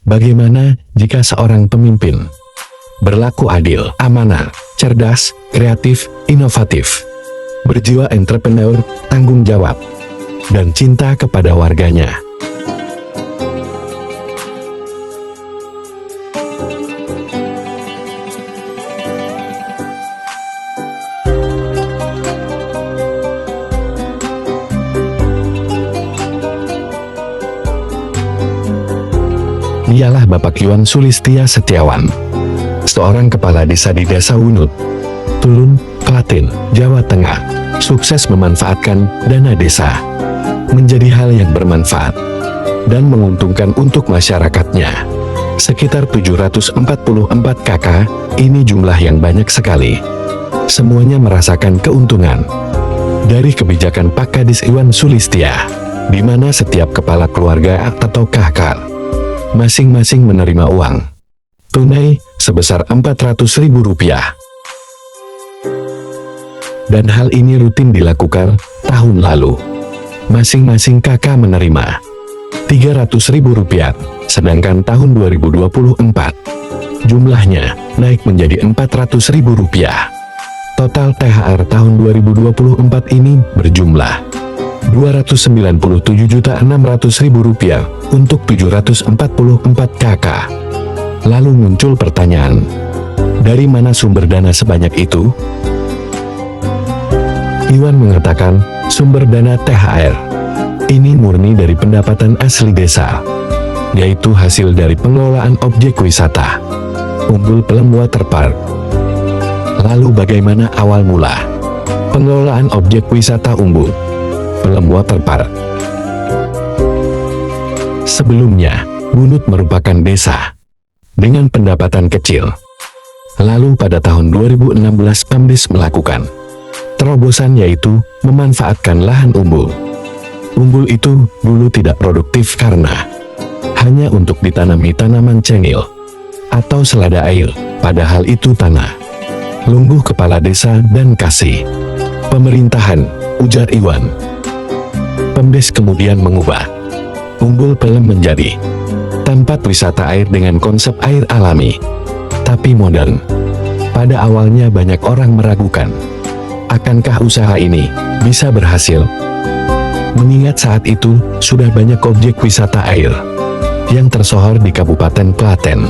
Bagaimana jika seorang pemimpin berlaku adil, amanah, cerdas, kreatif, inovatif, berjiwa entrepreneur, tanggung jawab, dan cinta kepada warganya? Dialah Bapak Iwan Sulistia Setiawan, seorang kepala desa di Desa Wunut, Tulun, Klaten, Jawa Tengah, sukses memanfaatkan dana desa menjadi hal yang bermanfaat dan menguntungkan untuk masyarakatnya. Sekitar 744 KK, ini jumlah yang banyak sekali. Semuanya merasakan keuntungan dari kebijakan Pak Kadis Iwan Sulistia, di mana setiap kepala keluarga atau KK masing-masing menerima uang tunai sebesar Rp400.000. Dan hal ini rutin dilakukan tahun lalu. Masing-masing kakak menerima Rp300.000, sedangkan tahun 2024 jumlahnya naik menjadi Rp400.000. Total THR tahun 2024 ini berjumlah Rp297.600.000 untuk 744 KK. Lalu muncul pertanyaan, dari mana sumber dana sebanyak itu? Iwan mengatakan, sumber dana THR ini murni dari pendapatan asli desa, yaitu hasil dari pengelolaan objek wisata Umbul Pelem Waterpark. Lalu bagaimana awal mula pengelolaan objek wisata Umbul Pelem Waterpark? Sebelumnya, Wunut merupakan desa dengan pendapatan kecil. Lalu pada tahun 2016 Pemdes melakukan terobosan, yaitu memanfaatkan lahan umbul. Umbul itu dulu tidak produktif karena hanya untuk ditanami tanaman cengil atau selada air, padahal itu tanah lungguh kepala desa dan kasih pemerintahan, ujar Iwan. Pemdes kemudian mengubah Umbul Pelem menjadi tempat wisata air dengan konsep air alami, tapi modern. Pada awalnya banyak orang meragukan, akankah usaha ini bisa berhasil? Mengingat saat itu, sudah banyak objek wisata air yang tersohor di Kabupaten Klaten.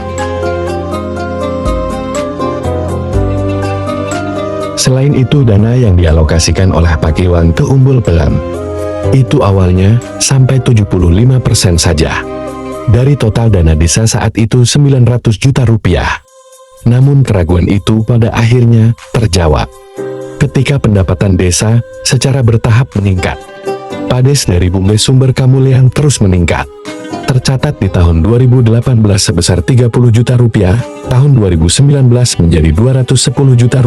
Selain itu, dana yang dialokasikan oleh Pak Iwan ke Umbul Pelem itu awalnya sampai 75% saja dari total dana desa saat itu Rp900 juta. Namun keraguan itu pada akhirnya terjawab ketika pendapatan desa secara bertahap meningkat. Pades dari Bumdes Sumber Kamulian terus meningkat. Tercatat di tahun 2018 sebesar Rp30 juta, tahun 2019 menjadi Rp210 juta.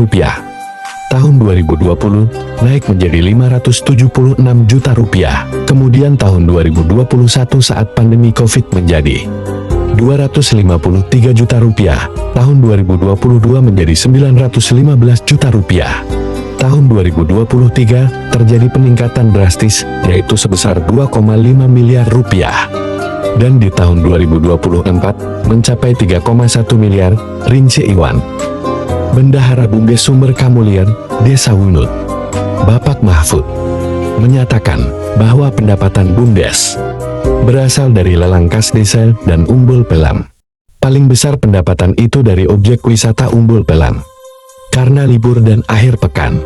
Tahun 2020 naik menjadi Rp576 juta. Kemudian tahun 2021 saat pandemi COVID menjadi Rp253 juta. Tahun 2022 menjadi Rp915 juta. Tahun 2023 terjadi peningkatan drastis, yaitu sebesar Rp2,5 miliar. Dan di tahun 2024 mencapai Rp3,1 miliar, rinci Iwan. Bendahara Bumdes Sumber Kamulian, Desa Wunut, Bapak Mahfud, menyatakan bahwa pendapatan Bumdes berasal dari lelang kas desa dan Umbul Pelem. Paling besar pendapatan itu dari objek wisata Umbul Pelem. Karena libur dan akhir pekan,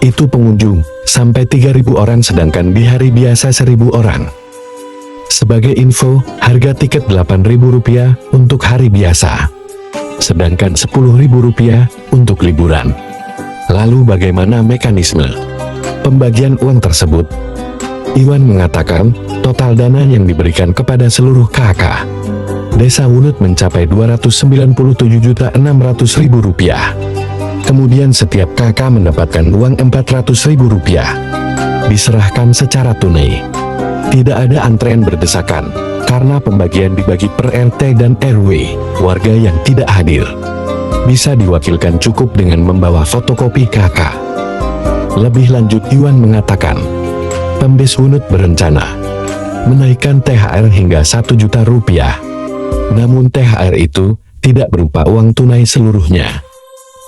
itu pengunjung sampai 3.000 orang, sedangkan di hari biasa 1.000 orang. Sebagai info, harga tiket Rp8.000 untuk hari biasa, sedangkan Rp10.000 untuk liburan. Lalu bagaimana mekanisme pembagian uang tersebut? Iwan mengatakan, total dana yang diberikan kepada seluruh KK Desa Wunut mencapai Rp297.600.000. Kemudian setiap KK mendapatkan uang Rp400.000, diserahkan secara tunai. Tidak ada antrean berdesakan, karena pembagian dibagi per RT dan RW. Warga yang tidak hadir bisa diwakilkan cukup dengan membawa fotokopi KK. Lebih lanjut, Iwan mengatakan, Pemdes Wunut berencana menaikkan THR hingga Rp1 juta Namun THR itu tidak berupa uang tunai seluruhnya,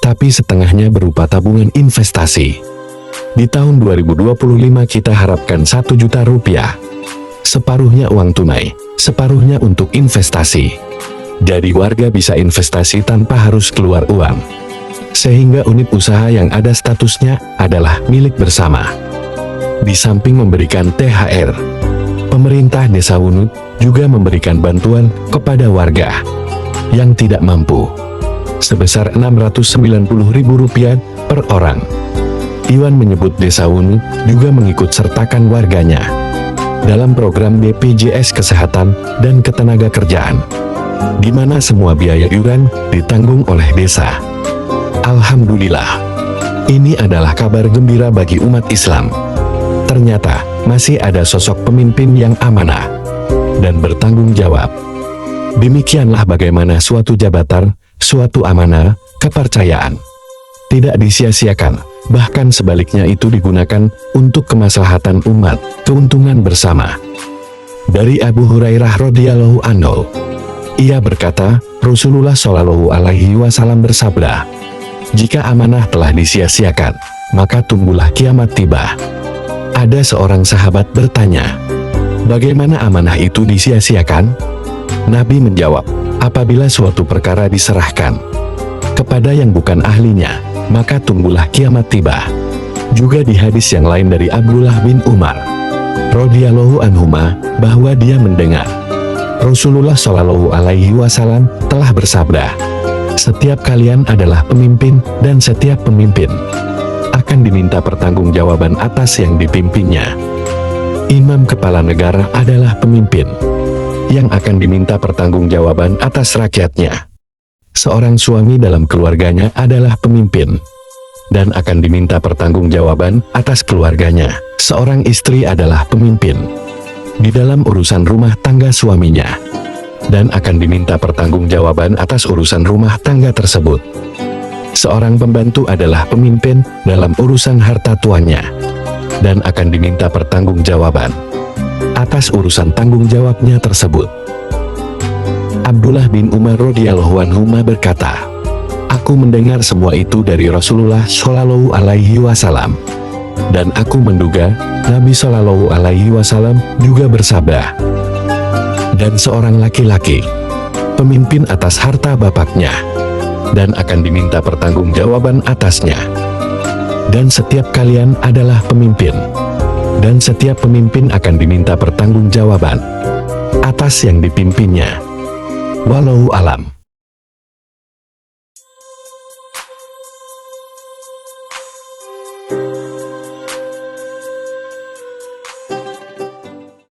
tapi setengahnya berupa tabungan investasi. Di tahun 2025 kita harapkan 1 juta rupiah. Separuhnya uang tunai, separuhnya untuk investasi. Jadi warga bisa investasi tanpa harus keluar uang. Sehingga unit usaha yang ada statusnya adalah milik bersama. Di samping memberikan THR, pemerintah Desa Wunut juga memberikan bantuan kepada warga yang tidak mampu sebesar Rp690.000 per orang. Iwan menyebut Desa Wunut juga mengikut sertakan warganya dalam program BPJS Kesehatan dan Ketenagakerjaan, di mana semua biaya iuran ditanggung oleh desa. Alhamdulillah, ini adalah kabar gembira bagi umat Islam. Ternyata masih ada sosok pemimpin yang amanah dan bertanggung jawab. Demikianlah bagaimana suatu jabatan, suatu amanah, kepercayaan tidak disia-siakan, bahkan sebaliknya itu digunakan untuk kemaslahatan umat, keuntungan bersama. Dari Abu Hurairah radhiyallahu anhu, ia berkata, Rasulullah Shallallahu alaihi wasallam bersabda, "Jika amanah telah disia-siakan, maka tunggulah kiamat tiba." Ada seorang sahabat bertanya, "Bagaimana amanah itu disia-siakan?" Nabi menjawab, "Apabila suatu perkara diserahkan kepada yang bukan ahlinya, maka tunggulah kiamat tiba." Juga di hadis yang lain dari Abdullah bin Umar radhiyallahu anhuma, bahwa dia mendengar Rasulullah Shallallahu alaihi wasallam telah bersabda, "Setiap kalian adalah pemimpin dan setiap pemimpin akan diminta pertanggungjawaban atas yang dipimpinnya." Imam kepala negara adalah pemimpin yang akan diminta pertanggungjawaban atas rakyatnya. Seorang suami dalam keluarganya adalah pemimpin dan akan diminta pertanggungjawaban atas keluarganya. Seorang istri adalah pemimpin di dalam urusan rumah tangga suaminya dan akan diminta pertanggungjawaban atas urusan rumah tangga tersebut. Seorang pembantu adalah pemimpin dalam urusan harta tuannya dan akan diminta pertanggungjawaban atas urusan tanggung jawabnya tersebut. Abdullah bin Umar radhiyallahu anhu berkata, "Aku mendengar semua itu dari Rasulullah Shallallahu alaihi wasallam, dan aku menduga Nabi Shallallahu alaihi wasallam juga bersabda, dan seorang laki-laki pemimpin atas harta bapaknya dan akan diminta pertanggungjawaban atasnya. Dan setiap kalian adalah pemimpin, dan setiap pemimpin akan diminta pertanggungjawaban atas yang dipimpinnya." Wallahu alam.